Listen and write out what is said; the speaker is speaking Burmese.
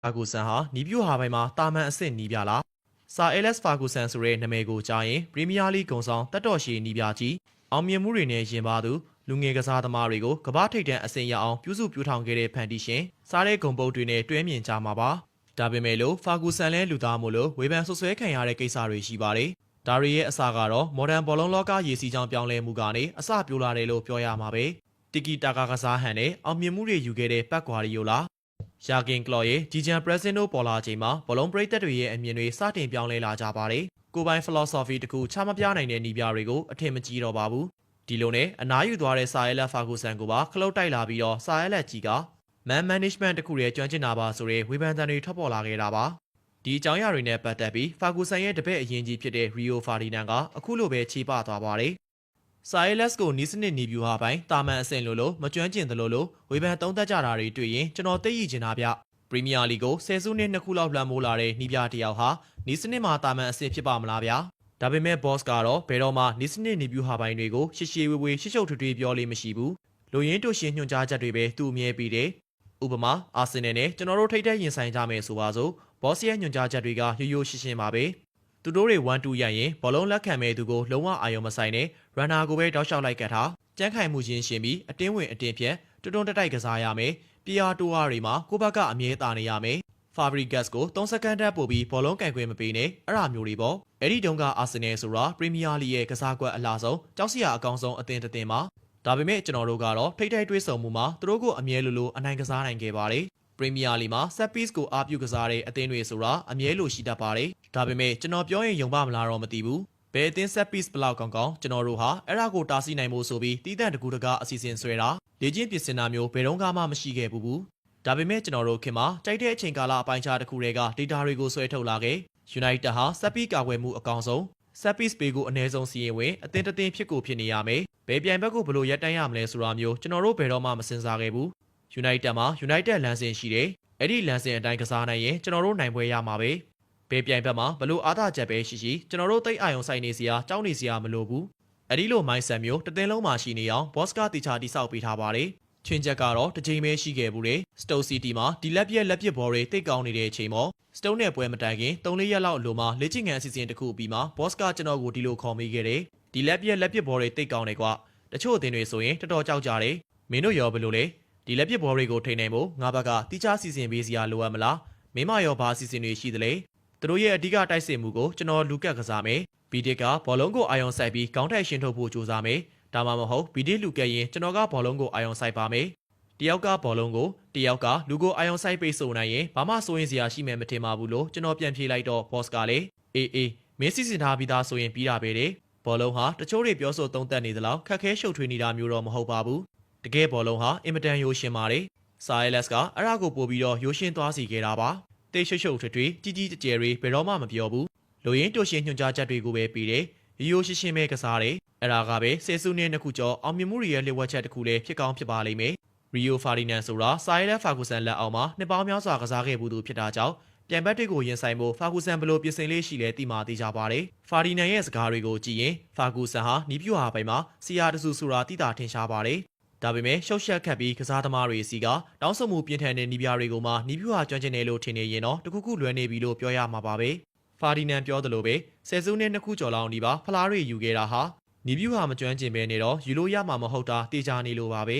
ဖာဂူဆန်ဟာနီးပြူဟာပိုင်းမှာတာမန်အဆင့်နီးပြလားဆာ LS ဖာဂူဆန်ဆိုတဲ့နာမည်ကိုကြားရင်ပရီးမီးယားလိဂ်ဂုဏ်ဆောင်တက်တော်ရှည်နီးပြကြီးအောင်မြင်မှုတွေနဲ့ရင်ပါသူလူငယ်ကစားသမားတွေကိုကမ္ဘာထိပ်တန်းအဆင့်ရအောင်ပြုစုပြောင်းထောင်ခဲ့တဲ့ဖန်တီရှင်စားတဲ့ဂုံပုတ်တွေနဲ့တွဲမြင်ကြမှာပါဒါပေမဲ့လို့ဖာဂူဆန်လဲလူသားမို့လို့ဝေဖန်ဆွဆွဲခံရတဲ့ကိစ္စတွေရှိပါတယ်ဒါရီရဲ့အစကတော့မော်ဒန်ဘောလုံးလောကရေစီချောင်းပြောင်းလဲမှုကနေအစပြိုးလာတယ်လို့ပြောရမှာပဲတီကီတာကာကစားဟန်နဲ့အောင်မြင်မှုတွေယူခဲ့တဲ့ပတ်ကွာရီယိုလာယာကင်ကလော့ရဲ့ဂျီဂျန်ပရက်စင်တို့ပေါ်လာချိန်မှာဘောလုံးပရိသတ်တွေရဲ့အမြင်တွေစတင်ပြောင်းလဲလာကြပါတယ်ကိုပိုင် philosophy တခုချမပြနိုင်တဲ့နီးပြတွေကိုအထင်မကြီးတော့ပါဘူးဒီလိုနဲ့အနားယူသွားတဲ့ဆာယလက်ဖာဂူဆန်ကိုပါခလုတ်တိုက်လာပြီးတော့ဆာယလက်ကြီးက man management တခုရဲ့ကျွမ်းကျင်တာပါဆိုတဲ့ဝေဖန်သံတွေထွက်ပေါ်လာခဲ့တာပါဒီအကြောင်းအရာတွေနဲ့ပတ်သက်ပြီးဖာဂူဆန်ရဲ့တပည့်အရင်ကြီးဖြစ်တဲ့ရီယိုဖာဒီနန်ကအခုလိုပဲခြေပသွားပါတယ်ဆာယလက်ကိုနီးစနစ်နီးဗျူဟာပိုင်းတာမန်အဆင့်လို့မကျွမ်းကျင်သလိုလိုဝေဖန်သုံးသပ်ကြတာတွေတွေ့ရင်ကျွန်တော်သိရချင်တာဗျပရီးမီးယားလိဂ်ကိုဆယ်စုနှစ်နှစ်ခုလောက်လွှမ်းမိုးလာတဲ့နီးပြတယောက်ဟာနီးစနစ်မှာတာမန်အဆင့်ဖြစ်ပါမလားဗျာဒါပေမဲ့ boss ကတော့ဘယ်တော့မှနီးစနစ်နီးဗျူဟာပိုင်းတွေကိုရှေ့ရှေ့ဝေးဝေးရှစ်ရှုပ်ထွေးထွေးပြောလေးမရှိဘူးလူရင်းတို့ရှင်ညွှန်ကြားချက်တွေပဲသူ့အမြဲပြီးတယ်ဥပမာအာဆင်နယ်နဲ့ကျွန်တော်တို့ထိပ်တဲ့ရင်ဆိုင်ကြမယ်ဆိုပါစို့ boss ရဲ့ညွှန်ကြားချက်တွေကရိုးရိုးရှင်းရှင်းပါပဲသူတို့တွေ1-2ရိုက်ရင်ဘောလုံးလက်ခံမဲ့သူကိုလုံးဝအာရုံမဆိုင်နဲ့ runner ကိုပဲတောက်လျှောက်လိုက်ကတ်ထားကြမ်းခိုင်မှုချင်းရှင်ပြီးအတင်းဝင်အတင်းဖြတ်တွန်းတွန်းတက်တိုက်ကစားရမယ် PR တိုးအားတွေမှာကိုဘက်ကအမြဲတာနေရမယ် Fabregas ကို3စက္ကန့်တက်ပို့ပြီးဘောလုံးကန်ခွင့်မပေးနဲ့အဲ့ဒါမျိုးတွေပေါ့အဲ့ဒီတုန်းကအာဆင်နယ်ဆိုတာပရီးမီးယားလိရဲ့ကစားကွက်အလားဆုံးကြောက်စရာအကောင်းဆုံးအသင်းတစ်သင်းပါဒါပေမဲ့ကျွန်တော်တို့ကတော့ထိတ်ထိတ်တွေးဆုံမှုမှာသူတို့ကိုအမြဲလိုအနိုင်ကစားနိုင်ခဲ့ပါတယ်ပရီးမီးယားလိမှာ set piece ကိုအားပြုကစားတဲ့အသင်းတွေဆိုတာအမြဲလိုရှိတတ်ပါတယ်ဒါပေမဲ့ကျွန်တော်ပြောရင်ယုံပါမလားတော့မသိဘူးဘယ်အသင်း set piece ဘလောက်ကောင်းကောင်းကျွန်တော်တို့ဟာအဲ့ဒါကိုတားဆီးနိုင်ဖို့ဆိုပြီးတီးတန့်တကူတကားအစီအစဉ်ဆွဲတာလေ့ကျင့်ပြင်ဆင်တာမျိုးဘယ်တော့မှမရှိခဲ့ဘူးဒါပေမဲ့ကျွန်တော်တို့ခင်မှာကြိုက်တဲ့အချိန်ကာလအပိုင်းခြားတစ်ခုတည်းက data တွေကိုဆွဲထုတ်လာခဲ့ United ဟာ set piece ကာကွယ်မှုအကောင်းဆုံး set piece ပေးကိုအနည်းဆုံးစီရင်ဝင်အသင်းတစ်သင်းဖြစ်ကိုဖြစ်နေရမယ်ဘယ်ပြိုင်ဘက်ကိုဘယ်လိုရပ်တန်းရမလဲဆိုတာမျိုးကျွန်တော်တို့ဘယ်တော့မှမစင်စားခဲ့ဘူး United မှာ United လမ်းစဉ်ရှိတယ်အဲ့ဒီလမ်းစဉ်အတိုင်းကစားနိုင်ရင်ကျွန်တော်တို့နိုင်ပွဲရမှာပဲဘယ်ပြိုင်ဘက်မှာဘလို့အားသာချက်ပဲရှိကျွန်တော်တို့တိတ်အာယုံဆိုင်နေစရာကြောက်နေစရာမလိုဘူးအဲ့ဒီလို mindset မျိုးတစ်သင်းလုံးမှာရှိနေအောင် boss ကတီချာတိဆောက်ပေးထားပါတယ်ချွင်းချက်ကတော့တစ်ချိန်ပဲရှိခဲ့ဘူးလေ Stoke City မှာဒီလက်ပြက်ဘော်တွေတိတ်ကောင်းနေတဲ့အချိန်မှာ Stoke နဲ့ပွဲမတိုင်ခင်3-4ရက်လောက်အလိုမှာလေ့ကျင့်ခန်းအစီအစဉ်တစ်ခုပြီးမှ boss ကကျွန်တော်ကိုဒီလိုခေါ်မိခဲ့တယ်ဒီလက်ပြက်ဘော်တွေတိတ်ကောင်းနေကွာတချို့အသင်းတွေဆိုရင်တော်တော်ကြောက်ကြတယ်မင်းတို့ရောဘယ်လိုလဲဒီလက်ပြဘော်တွေကိုထိန်းနိုင်ဖို့ငါဘက်ကတီချာစီစဉ်ပေးစရာလိုအပ်မလားမင်းမရောဘာအစီအစဉ်တွေရှိသလဲသူတို့ရဲ့အဓိကတိုက်စစ်မှုကိုကျွန်တော်လူကက်ကစားမယ်ဗီဒစ်ကဘောလုံးကိုအာယုံဆိုင်ပြီးကောင်းထိုက်ရှင်းထုတ်ဖို့ကြိုးစားမယ်ဒါမှမဟုတ်ဗီဒစ်လူကက်ရင်ကျွန်တော်ကဘောလုံးကိုအာယုံဆိုင်ပါမယ်တယောက်ကဘောလုံးကိုတယောက်ကလူကိုအာယုံဆိုင်ပိတ်ဆို့နိုင်ရင်ဘာမှစိုးရင်စရာရှိမယ်မထင်ပါဘူးလို့ကျွန်တော်ပြန်ဖြေလိုက်တော့ boss ကလည်းအေးမင်းစီစဉ်ထားပြီးသားဆိုရင်ပြီးတာပဲလေဘောလုံးဟာတချို့တွေပြောဆိုသုံးသပ်နေသလောက်ခက်ခဲရှုပ်ထွေးနေတာမျိုးတော့မဟုတ်ပါဘူးတကယ်ဘောလုံးဟာအင်မတန်ရိုးရှင်းပါတယ်ဆာယလက်ကအဲ့ဒါကိုပို့ပြီးတော့ရိုးရှင်းသွားစီခဲ့တာပါတိတ်ရှုပ်ထွေးကြီးကြီးကျယ်တွေဘယ်တော့မှမပြောဘူးလူရင်းတို့ရှင်ညွှန်ကြားချက်တွေကိုပဲပြီးတယ်ရိုးရှင်းပဲကစားတယ်အဲ့ဒါကပဲဆယ်စုနှစ်နှစ်ခုကျော်အောင်မြင်မှုတွေရဲ့လျှို့ဝှက်ချက်တစ်ခုလည်းဖြစ်ကောင်းဖြစ်ပါလိမ့်မယ်ရီယိုဖာဒီနန်ဆိုတာဆာယလက်ဖာဂူဆန်လက်အောက်မှာနှစ်ပေါင်းများစွာကစားခဲ့မှုသူဖြစ်တာကြောင့်ပြိုင်ဘက်တွေကိုရင်ဆိုင်ဖို့ဖာဂူဆန်ဘလို့ပြင်ဆင်လေးရှိလဲသိမှသိကြပါတယ်ဖာဒီနန်ရဲ့စကားတွေကိုကြည့်ရင်ဖာဂူဆန်ဟာနီးပြူဟာပိုင်းမှာစီယာတဆူဆိုတာတိတာထင်ရှားပါတယ်ဒါပေမဲ့ရှုပ်ရှက်ခတ်ပြီးကစားသမားတွေစီကတောင်းဆိုမှုပြင်းထန်တဲ့နီးပြားတွေကိုမှနီးပြူဟာကျွမ်းကျင်တယ်လို့ထင်နေရင်တော့တခုခုလွဲနေပြီလို့ပြောရမှာပါပဲဖာဒီနန်ပြောသလိုပဲဆယ်စုနှစ်နှစ်ခုကျော်လောက်ဒီပါဖလားတွေယူခဲ့တာဟာနီးပြူဟာမကျွမ်းကျင်ပဲနေတော့ယူလို့ရမှာမဟုတ်တာတေချာနေလို့ပါပဲ